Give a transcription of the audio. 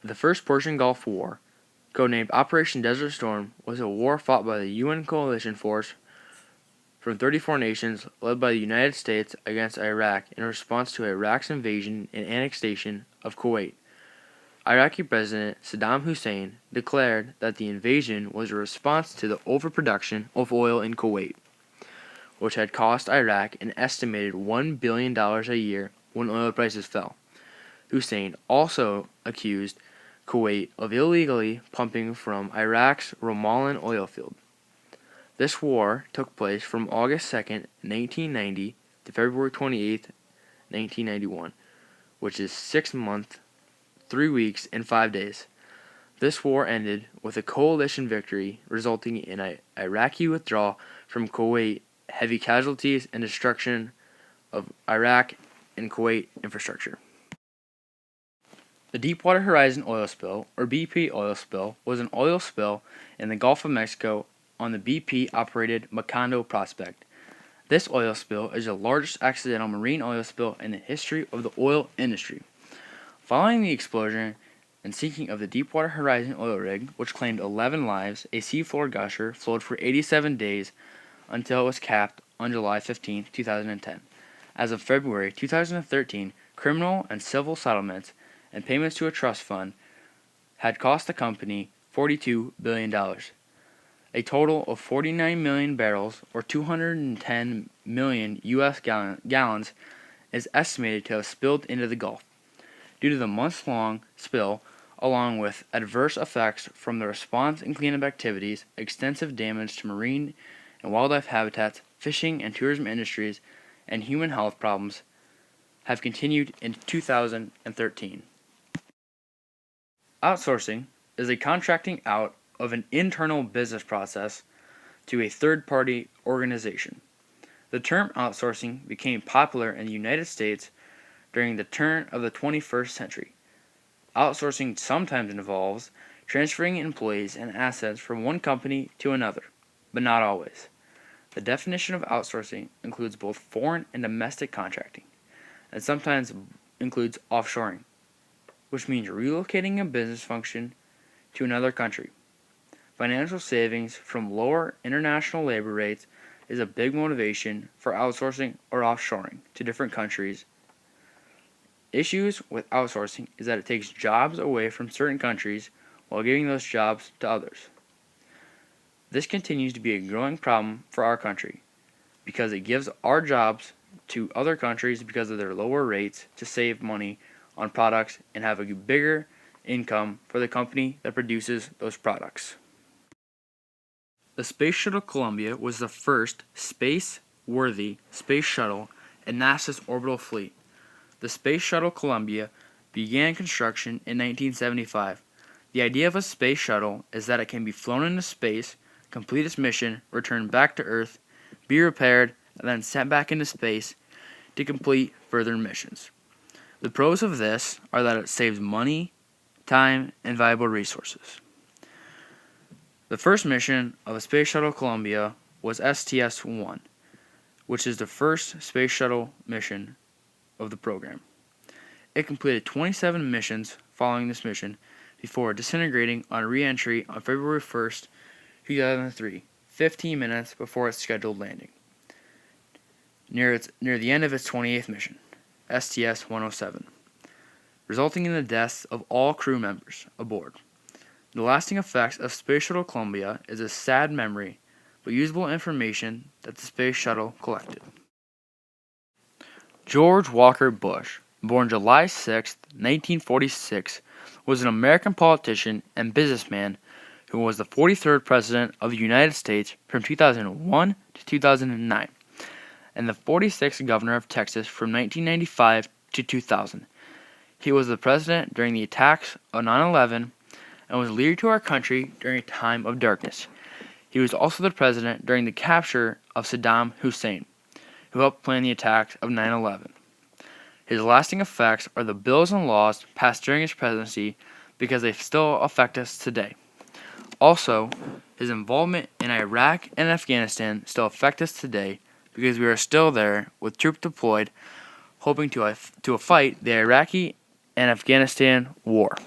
The First Persian Gulf War, codenamed Operation Desert Storm, was a war fought by the UN coalition force from 34 nations led by the United States against Iraq in response to Iraq's invasion and annexation of Kuwait. Iraqi President Saddam Hussein declared that the invasion was a response to the overproduction of oil in Kuwait, which had cost Iraq an estimated $1 billion a year when oil prices fell. Hussein also accused Kuwait of illegally pumping from Iraq's Rumalan oil field. This war took place from August 2nd, 1990 to February 28th, 1991, which is 6 months, 3 weeks, and 5 days. This war ended with a coalition victory, resulting in an Iraqi withdrawal from Kuwait, heavy casualties, and destruction of Iraq and Kuwait infrastructure. The Deepwater Horizon oil spill, or BP oil spill, was an oil spill in the Gulf of Mexico on the BP-operated Macondo prospect. This oil spill is the largest accidental marine oil spill in the history of the oil industry. Following the explosion and sinking of the Deepwater Horizon oil rig, which claimed 11 lives, a seafloor gusher flowed for 87 days until it was capped on July 15, 2010. As of February 2013, criminal and civil settlements and payments to a trust fund had cost the company $42 billion. A total of 49 million barrels, or 210 million U.S. gallons, is estimated to have spilled into the Gulf. Due to the months-long spill, along with adverse effects from the response and cleanup activities, extensive damage to marine and wildlife habitats, fishing and tourism industries, and human health problems have continued in 2013. Outsourcing is a contracting out of an internal business process to a third-party organization. The term outsourcing became popular in the United States during the turn of the 21st century. Outsourcing sometimes involves transferring employees and assets from one company to another, but not always. The definition of outsourcing includes both foreign and domestic contracting, and sometimes includes offshoring, which means relocating a business function to another country. Financial savings from lower international labor rates is a big motivation for outsourcing or offshoring to different countries. Issues with outsourcing is that it takes jobs away from certain countries while giving those jobs to others. This continues to be a growing problem for our country because it gives our jobs to other countries because of their lower rates to save money on products and have a bigger income for the company that produces those products. The Space Shuttle Columbia was the first space-worthy space shuttle in NASA's orbital fleet. The Space Shuttle Columbia began construction in 1975. The idea of a space shuttle is that it can be flown into space, complete its mission, return back to Earth, be repaired, and then sent back into space to complete further missions. The pros of this are that it saves money, time, and valuable resources. The first mission of the Space Shuttle Columbia was STS-1, which is the first space shuttle mission of the program. It completed 27 missions following this mission before disintegrating on re-entry on February 1st, 2003, 15 minutes before its scheduled landing, near the end of its 28th mission, STS-107, resulting in the deaths of all crew members aboard. The lasting effects of Space Shuttle Columbia is a sad memory, but usable information that the space shuttle collected. George Walker Bush, born July 6, 1946, was an American politician and businessman who was the 43rd President of the United States from 2001 to 2009, and the 46th Governor of Texas from 1995 to 2000. He was the President during the attacks of 9/11 and was leader to our country during a time of darkness. He was also the President during the capture of Saddam Hussein, who helped plan the attacks of 9/11. His lasting effects are the bills and laws passed during his presidency because they still affect us today. Also, his involvement in Iraq and Afghanistan still affect us today because we are still there with troops deployed hoping to fight the Iraqi and Afghanistan war.